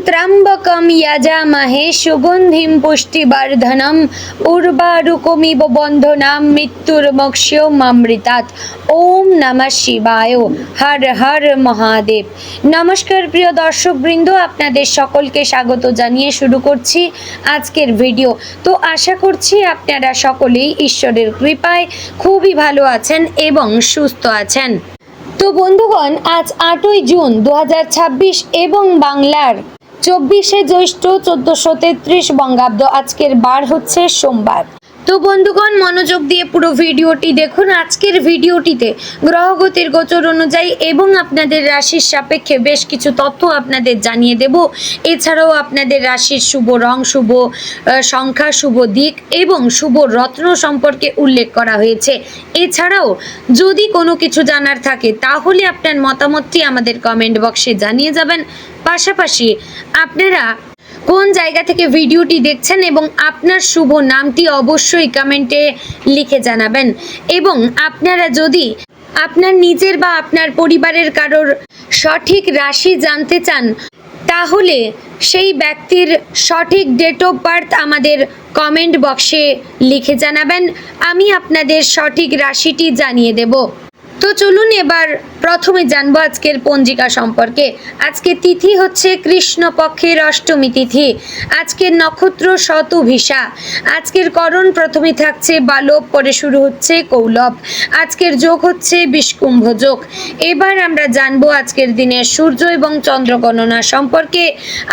त्र्यंबकं यजामहे सुगंधिं पुष्टिवर्धनम् उर्वारुकमिव बन्धनां मृत्युर्मोक्षयमृतात्। ओम नमः शिवाय। हर हर महादेव। नमस्कार प्रिय दर्शक बृंद, আপনাদের সকলকে স্বাগত জানিয়ে শুরু করছি আজকের ভিডিও। তো আশা করছি আপনারা সকলেই ঈশ্বরের কৃপায় খুবই ভালো আছেন এবং সুস্থ আছেন। তো বন্ধুগণ, আজ 8ই জুন 2026 এবং বাংলার 24শে জ্যৈষ্ঠ 1433 বঙ্গাব্দ। আজকের বার হচ্ছে সোমবার। তো বন্ধুগণ, মনোযোগ দিয়ে পুরো ভিডিওটি দেখুন। আজকের ভিডিওটিতে গ্রহগতির গোচর অনুযায়ী এবং আপনাদের রাশির সাপেক্ষে বেশ কিছু তথ্য আপনাদের জানিয়ে দেব। এছাড়াও আপনাদের রাশির শুভ রং, শুভ সংখ্যা, শুভ দিক এবং শুভ রত্ন সম্পর্কে উল্লেখ করা হয়েছে। এছাড়াও যদি কোনো কিছু জানার থাকে তাহলে আপনার মতামতটি আমাদের কমেন্ট বক্সে জানিয়ে যাবেন। পাশাপাশি আপনারা কোন জায়গা থেকে ভিডিওটি দেখছেন এবং আপনার শুভ নামটি অবশ্যই কমেন্টে লিখে জানাবেন। এবং আপনারা যদি আপনার নিজের বা আপনার পরিবারের কারোর সঠিক রাশি জানতে চান তাহলে সেই ব্যক্তির সঠিক ডেট অফ বার্থ আমাদের কমেন্ট বক্সে লিখে জানাবেন। আমি আপনাদের সঠিক রাশিটি জানিয়ে দেব। তো চলুন এবার প্রথমে জানবো আজকের পঞ্জিকা সম্পর্কে। আজকে তিথি হচ্ছে কৃষ্ণপক্ষের অষ্টমী তিথি। আজকের নক্ষত্র শতভিষা। আজকের করণ প্রথমে থাকছে বালব, পরে শুরু হচ্ছে কৌলব। আজকের যোগ হচ্ছে বিষকুম্ভ যোগ। এবার আমরা জানবো আজকের দিনের সূর্য এবং চন্দ্র গণনা সম্পর্কে।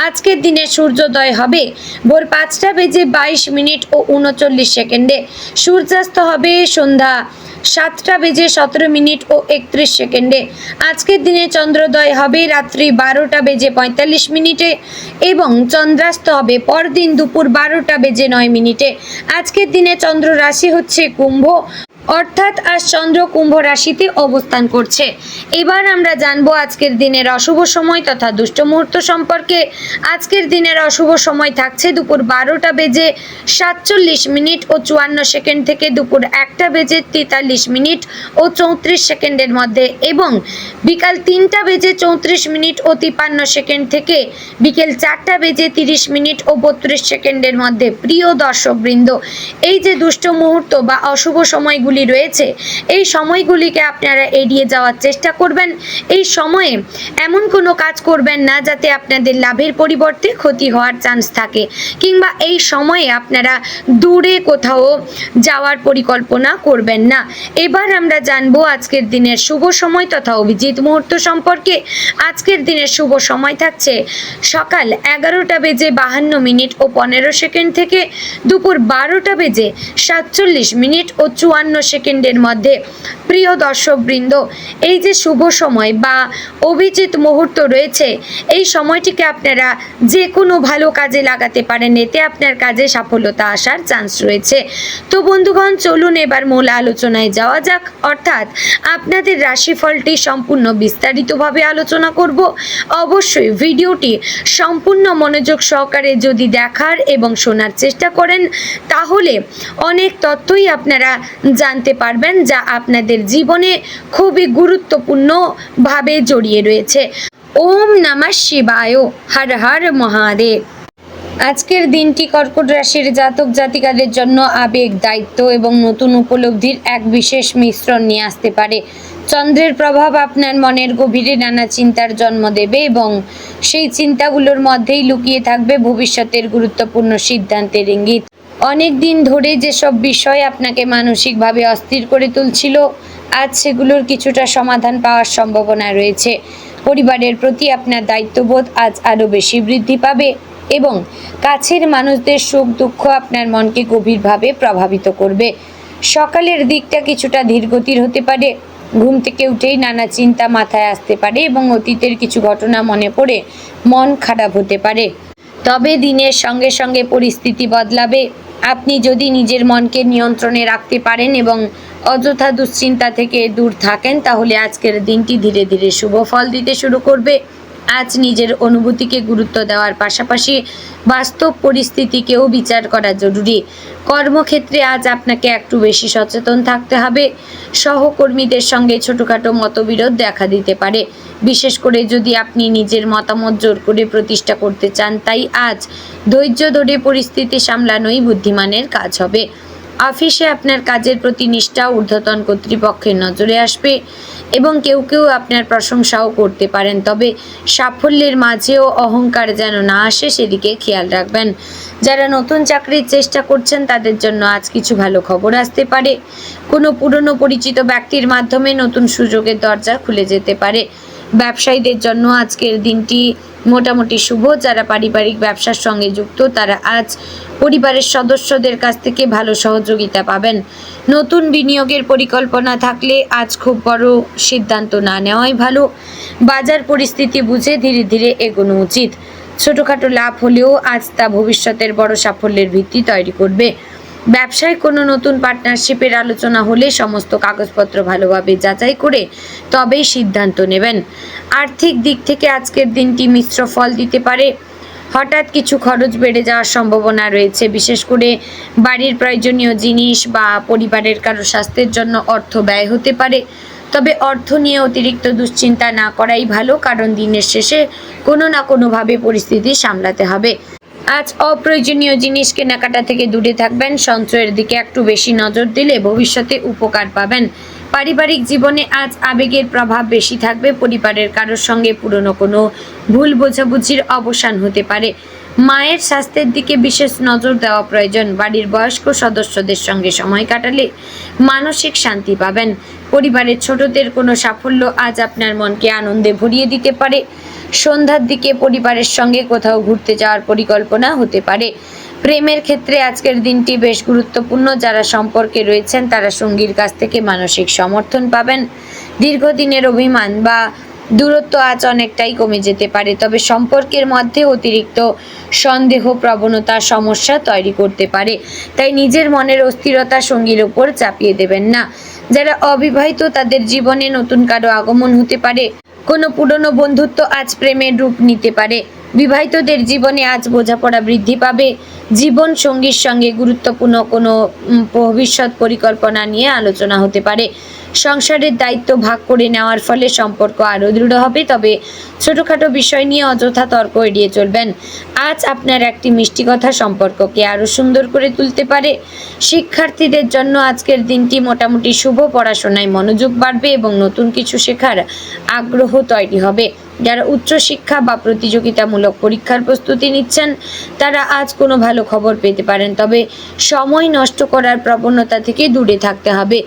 আজকের দিনে সূর্যোদয় হবে ভোর 5:22 ও 39 সেকেন্ডে। সূর্যাস্ত হবে সন্ধ্যা 7:17 ও 31 সেকেন্ডে। আজকের দিনে চন্দ্রোদয় হবে রাত্রি 12:45 এবং চন্দ্রাস্ত হবে পরদিন দুপুর 12:09। আজকের দিনে চন্দ্র রাশি হচ্ছে কুম্ভ, অর্থাৎ আজ চন্দ্র কুম্ভ রাশিতে অবস্থান করছে। এবার আমরা জানবো আজকের দিনের অশুভ সময় তথা দুষ্ট মুহূর্ত সম্পর্কে। আজকের দিনের অশুভ সময় থাকছে দুপুর 12:47 ও 54 সেকেন্ড থেকে দুপুর 1:43 ও 34 সেকেন্ডের মধ্যে এবং বিকাল 3:34 ও 53 সেকেন্ড থেকে বিকেল 4:30 ও 32 সেকেন্ডের মধ্যে। প্রিয় দর্শক বৃন্দ, এই যে দুষ্ট মুহূর্ত বা অশুভ সময়গুলি রয়েছে, এই সময়গুলিকে আপনারা এড়িয়ে যাওয়ার চেষ্টা করবেন। এই সময়ে এমন কোনো কাজ করবেন না যাতে আপনাদের লাভের পরিবর্তে ক্ষতি হওয়ার চান্স থাকে, কিংবা এই সময়ে আপনারা দূরে কোথাও যাওয়ার পরিকল্পনা করবেন না। এবার আমরা জানবো আজকের দিনের শুভ সময় তথা অভিজিৎ মুহূর্ত সম্পর্কে। আজকের দিনের শুভ সময় থাকছে সকাল 11:52 ও 15 সেকেন্ড থেকে দুপুর 12:47 ও 54 সেকেন্ডের মধ্যে। প্রিয় দর্শক বৃন্দ, এই যে শুভ সময় বা অভিজিৎ মুহূর্ত রয়েছে, এই সময়টিকে আপনারা যে কোনো ভালো কাজে লাগাতে পারেন, এতে আপনার কাজে সফলতা আসার চান্স রয়েছে। তো বন্ধুগণ, চলুন এবার মূল আলোচনায় যাওয়া যাক, অর্থাৎ আপনাদের রাশিফলটি সম্পূর্ণ বিস্তারিতভাবে আলোচনা করব। অবশ্যই ভিডিওটি সম্পূর্ণ মনোযোগ সহকারে যদি দেখার এবং শোনার চেষ্টা করেন তাহলে অনেক তথ্যই আপনারা জানতে পারবেন যা আপনাদের জীবনে খুবই গুরুত্বপূর্ণভাবে জড়িয়ে রয়েছে। ওম নমঃ শিবায়। হর হর মহাদেব। আজকের দিনটি কর্কট রাশির জাতক জাতিকাদের জন্য আবেগ, দায়িত্ব এবং নতুন উপলব্ধির এক বিশেষ মিশ্রণ নিয়ে আসতে পারে। চন্দ্রের প্রভাব আপনার মনের গভীরে নানা চিন্তার জন্ম দেবে এবং সেই চিন্তাগুলোর মধ্যেই লুকিয়ে থাকবে ভবিষ্যতের গুরুত্বপূর্ণ সিদ্ধান্তের ইঙ্গিত। অনেক দিন ধরে যেসব বিষয় আপনাকে মানসিকভাবে অস্থির করে তুলছিল, আজ সেগুলোর কিছুটা সমাধান পাওয়ার সম্ভাবনা রয়েছে। পরিবারের প্রতি আপনার দায়িত্ববোধ আজ আরও বেশি বৃদ্ধি পাবে এবং কাছের মানুষদের সুখ দুঃখ আপনার মনকে গভীরভাবে প্রভাবিত করবে। সকালের দিকটা কিছুটা ধীরগতির হতে পারে। ঘুম থেকে উঠেই নানা চিন্তা মাথায় আসতে পারে এবং অতীতের কিছু ঘটনা মনে পড়ে মন খারাপ হতে পারে। তবে দিনের সঙ্গে সঙ্গে পরিস্থিতি বদলাবে। আপনি যদি নিজের মনকে নিয়ন্ত্রণে রাখতে পারেন এবং অযথা দুশ্চিন্তা থেকে দূর থাকেন তাহলে আজকের দিনটি ধীরে ধীরে শুভ ফল দিতে শুরু করবে। আজ নিজের অনুভূতিকে গুরুত্ব দেওয়ার পাশাপাশি বাস্তব পরিস্থিতিকেও বিচার করা জরুরি। কর্মক্ষেত্রে আজ আপনাকে একটু বেশি সচেতন থাকতে হবে। সহকর্মীদের সঙ্গে ছোটোখাটো মতবিরোধ দেখা দিতে পারে, বিশেষ করে যদি আপনি নিজের মতামত জোর করে প্রতিষ্ঠা করতে চান। তাই আজ ধৈর্য ধরে পরিস্থিতি সামলানোই বুদ্ধিমানের কাজ হবে। অফিসে আপনার কাজের প্রতি নিষ্ঠা ঊর্ধ্বতন কর্তৃপক্ষের নজরে আসবে এবং কেউ কেউ আপনার প্রশংসাও করতে পারেন, তবে সাফল্যের মাঝেও অহংকার যেন না আসে সেদিকে খেয়াল রাখবেন। যারা নতুন চাকরির চেষ্টা করছেন তাদের জন্য আজ কিছু ভালো খবর আসতে পারে। কোনো পুরনো পরিচিত ব্যক্তির মাধ্যমে নতুন সুযোগের দরজা খুলে যেতে পারে। ব্যবসায়ীদের জন্য আজকের দিনটি মোটামুটি শুভ। যারা পারিবারিক ব্যবসার সঙ্গে যুক্ত তারা আজ পরিবারের সদস্যদের কাছ থেকে ভালো সহযোগিতা পাবেন। নতুন বিনিয়োগের পরিকল্পনা থাকলে আজ খুব বড় সিদ্ধান্ত না নেওয়াই ভালো। বাজার পরিস্থিতি বুঝে ধীরে ধীরে এগোনো উচিত। ছোটোখাটো লাভ হলেও আজ তা ভবিষ্যতের বড় সাফল্যের ভিত্তি তৈরি করবে। ব্যবসায় কোনো নতুন পার্টনারশিপের আলোচনা হলে সমস্ত কাগজপত্র ভালোভাবে যাচাই করে তবেই সিদ্ধান্ত নেবেন। আর্থিক দিক থেকে আজকের দিনটি মিশ্র ফল দিতে পারে। হঠাৎ কিছু খরচ বেড়ে যাওয়ার সম্ভাবনা রয়েছে, বিশেষ করে বাড়ির প্রয়োজনীয় জিনিস বা পরিবারের কারো স্বাস্থ্যের জন্য অর্থ ব্যয় হতে পারে। তবে অর্থ নিয়ে অতিরিক্ত দুশ্চিন্তা না করাই ভালো, কারণ দিনের শেষে কোনো না কোনোভাবে পরিস্থিতি সামলাতে হবে। আজ অপ্রয়োজনীয় জিনিস কেনাকাটা থেকে দূরে থাকবেন। সঞ্চয়ের দিকে একটু বেশি নজর দিলে ভবিষ্যতে উপকার পাবেন। পারিবারিক জীবনে আজ আবেগের প্রভাব বেশি থাকবে। পরিবারের কারোর সঙ্গে পুরনো কোনো ভুল বোঝাবুঝির অবসান হতে পারে। মায়ের স্বাস্থ্যের দিকে বিশেষ নজর দেওয়া প্রয়োজন। বাড়ির বয়স্ক সদস্যদের সঙ্গে সময় কাটালে মানসিক শান্তি পাবেন। পরিবারের ছোটদের কোনো সাফল্য আজ আপনার মনকে আনন্দে ভরিয়ে দিতে পারে। সন্ধ্যার দিকে পরিবারের সঙ্গে কোথাও ঘুরতে যাওয়ার পরিকল্পনা হতে পারে। প্রেমের ক্ষেত্রে আজকের দিনটি বেশ গুরুত্বপূর্ণ। যারা সম্পর্কে রয়েছেন তারা সঙ্গীর কাছ থেকে মানসিক সমর্থন পাবেন। দীর্ঘদিনের অভিমান বা দূরত্ব আজ অনেকটাই কমে যেতে পারে, তবে সম্পর্কের মধ্যে অতিরিক্ত সন্দেহ প্রবণতা সমস্যা তৈরি করতে পারে। তাই নিজের মনের অস্থিরতা সঙ্গীর ওপর চাপিয়ে দেবেন না। যারা অবিবাহিত তাদের জীবনে নতুন কারো আগমন হতে পারে। কোনো পুরনো বন্ধুত্ব আজ প্রেমের রূপ নিতে পারে। বিবাহিতদের জীবনে আজ বোঝাপড়া বৃদ্ধি পাবে। জীবন সঙ্গীর সঙ্গে গুরুত্বপূর্ণ কোনো ভবিষ্যৎ পরিকল্পনা নিয়ে আলোচনা হতে পারে। সংসারের দায়িত্ব ভাগ করে নেওয়ার ফলে সম্পর্ক আরও দৃঢ় হবে, তবে ছোটোখাটো বিষয় নিয়ে অযথা তর্ক এড়িয়ে চলবেন। আজ আপনার একটি মিষ্টি কথা সম্পর্ককে আরও সুন্দর করে তুলতে পারে। শিক্ষার্থীদের জন্য আজকের দিনটি মোটামুটি শুভ। পড়াশোনায় মনোযোগ বাড়বে এবং নতুন কিছু শেখার আগ্রহ তৈরি হবে। যারা উচ্চশিক্ষা বা প্রতিযোগিতামূলক পরীক্ষার প্রস্তুতি নিচ্ছেন তারা আজ কোনো ভালো খবর পেতে পারেন, তবে সময় নষ্ট করার প্রবণতা থেকে দূরে থাকতে হবে।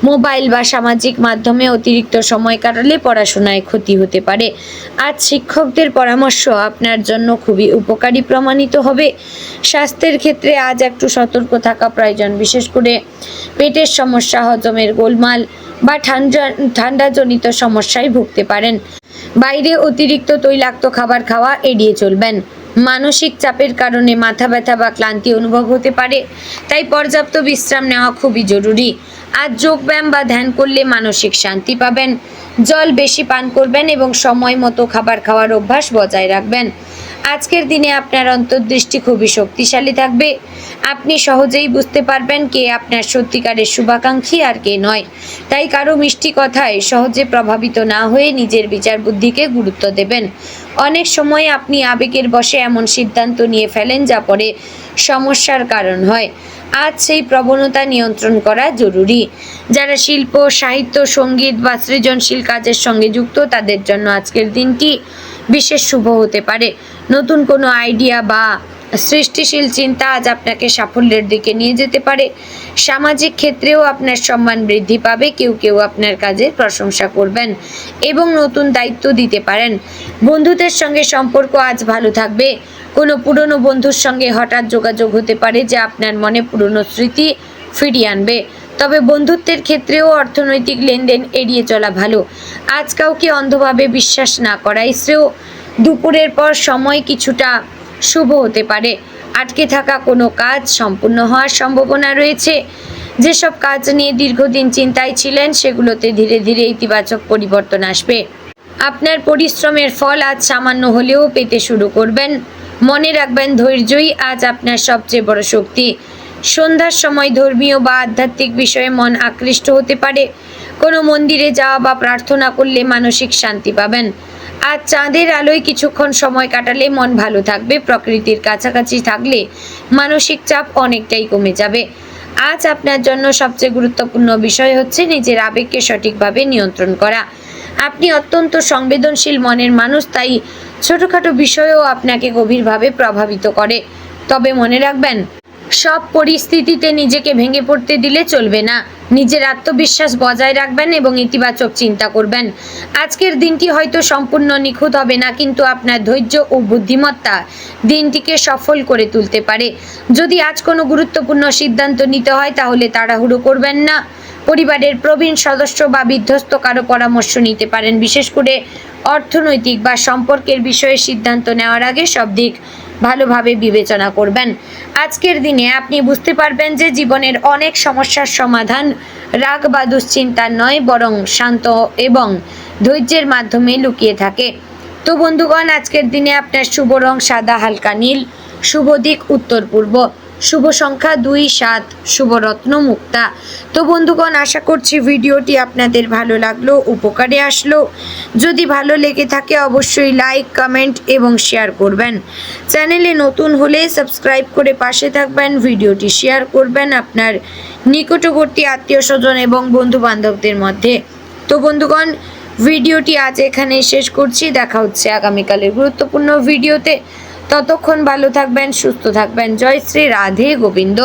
মোবাইল বা সামাজিক মাধ্যমে অতিরিক্ত সময় কাটালে পড়াশোনায় ক্ষতি হতে পারে। আজ শিক্ষকদের পরামর্শ আপনার জন্য খুবই উপকারী প্রমাণিত হবে। স্বাস্থ্যের ক্ষেত্রে আজ একটু সতর্ক থাকা প্রয়োজন, বিশেষ করে পেটের সমস্যা, হজমের গোলমাল বা ঠান্ডাজনিত সমস্যায় ভুগতে পারেন। বাইরে অতিরিক্ত তৈলাক্ত খাবার খাওয়া এড়িয়ে চলবেন। মানসিক চাপের কারণে মাথা ব্যথা বা ক্লান্তি অনুভব হতে পারে, তাই পর্যাপ্ত বিশ্রাম নেওয়া খুবই জরুরি। আজ যোগব্যায়াম বা ধ্যান করলে মানসিক শান্তি পাবেন। জল বেশি পান করবেন এবং সময় মতো খাবার খাওয়ার অভ্যাস বজায় রাখবেন। আজকের দিনে আপনার অন্তর্দৃষ্টি খুবই শক্তিশালী থাকবে। আপনি সহজেই বুঝতে পারবেন কে আপনার সত্যিকারের শুভাকাঙ্ক্ষী আর কে নয়। তাই কারো মিষ্টি কথায় সহজে প্রভাবিত না হয়ে নিজের বিচার বুদ্ধিকে গুরুত্ব দেবেন। অনেক সময় আপনি আবেগের বশে এমন সিদ্ধান্ত নিয়ে ফেলেন যা পরে সমস্যার কারণ হয়। আজ সেই প্রবণতা নিয়ন্ত্রণ করা জরুরি। যারা শিল্প, সাহিত্য, সঙ্গীত বা সৃজনশীল কাজের সঙ্গে যুক্ত তাদের জন্য আজকের দিনটি বিশেষ শুভ হতে পারে। নতুন কোনো আইডিয়া বা সৃষ্টিশীল চিন্তা আজ আপনাকে সাফল্যের দিকে নিয়ে যেতে পারে। সামাজিক ক্ষেত্রেও আপনার সম্মান বৃদ্ধি পাবে। কেউ কেউ আপনার কাজের প্রশংসা করবেন এবং নতুন দায়িত্ব দিতে পারেন। বন্ধুদের সঙ্গে সম্পর্ক আজ ভালো থাকবে। কোনো পুরনো বন্ধুর সঙ্গে হঠাৎ যোগাযোগ হতে পারে যা আপনার মনে পুরনো স্মৃতি ফিরিয়ে আনবে। তবে বন্ধুত্বের ক্ষেত্রেও অর্থনৈতিক লেনদেন এড়িয়ে চলা ভালো। আজ কাউকে অন্ধভাবে বিশ্বাস না করাই শ্রেয়। দুপুরের পর সময় কিছুটা শুভ হতে পারে। আটকে থাকা কোনো কাজ সম্পূর্ণ হওয়ার সম্ভাবনা রয়েছে। যেসব কাজ নিয়ে দীর্ঘদিন চিন্তায় ছিলেন সেগুলোতে ধীরে ধীরে ইতিবাচক পরিবর্তন আসবে। আপনার পরিশ্রমের ফল আজ সামান্য হলেও পেতে শুরু করবেন। মনে রাখবেন, ধৈর্যই আজ আপনার সবচেয়ে বড় শক্তি। সন্ধ্যার সময় ধর্মীয় বা আধ্যাত্মিক বিষয়ে মন আকৃষ্ট হতে পারে। কোনো মন্দিরে যাওয়া বা প্রার্থনা করলে মানসিক শান্তি পাবেন। আজ চাঁদের আলোয় কিছুক্ষণ সময় কাটালে মন ভালো থাকবে। প্রকৃতির কাছাকাছি থাকলে মানসিক চাপ অনেকটাই কমে যাবে। আজ আপনার জন্য সবচেয়ে গুরুত্বপূর্ণ বিষয় হচ্ছে নিজের আবেগকে সঠিকভাবে নিয়ন্ত্রণ করা। আপনি অত্যন্ত সংবেদনশীল মনের মানুষ, তাই ছোটোখাটো বিষয়েও আপনাকে গভীরভাবে প্রভাবিত করে। তবে মনে রাখবেন, সব পরিস্থিতিতে নিজেকে ভেঙে পড়তে দিলে চলবে না। নিজের আত্মবিশ্বাস বজায় রাখবেন এবং ইতিবাচক চিন্তা করবেন। আজকের দিনটি হয়তো সম্পূর্ণ নিখুঁত হবে না, কিন্তু আপনার ধৈর্য ও বুদ্ধিমত্তা দিনটিকে সফল করে তুলতে পারে। যদি আজ কোনো গুরুত্বপূর্ণ সিদ্ধান্ত নিতে হয় তাহলে তাড়াহুড়ো করবেন না। পরিবারের প্রবীণ সদস্য বা বিধ্বস্ত কারো পরামর্শ নিতে পারেন। বিশেষ করে অর্থনৈতিক বা সম্পর্কের বিষয়ে সিদ্ধান্ত নেওয়ার আগে সব দিক ভালোভাবে বিবেচনা করবেন। আজকের দিনে আপনি বুঝতে পারবেন যে জীবনের অনেক সমস্যার সমাধান রাগ বা দুশ্চিন্তার নয়, বরং শান্ত এবং ধৈর্যের মাধ্যমে লুকিয়ে থাকে। তো বন্ধুগণ, আজকের দিনে আপনার শুভ রং সাদা হালকা নীল, শুভ দিক উত্তর পূর্ব, শুভ সংখ্যা 2, 7, শুভ রত্ন মুক্তা। তো বন্ধুগণ, আশা করছি ভিডিওটি আপনাদের ভালো লাগলো, উপকারে আসলো। যদি ভালো লেগে থাকে অবশ্যই লাইক, কমেন্ট এবং শেয়ার করবেন। চ্যানেলে নতুন হলে সাবস্ক্রাইব করে পাশে থাকবেন। ভিডিওটি শেয়ার করবেন আপনার নিকটবর্তী আত্মীয় স্বজন এবং বন্ধু বান্ধবদের মধ্যে। তো বন্ধুগণ, ভিডিওটি আজ এখানেই শেষ করছি। দেখা হচ্ছে আগামীকালের গুরুত্বপূর্ণ ভিডিওতে। ততক্ষণ ভালো থাকবেন, সুস্থ থাকবেন। জয় শ্রী রাধে গোবিন্দ।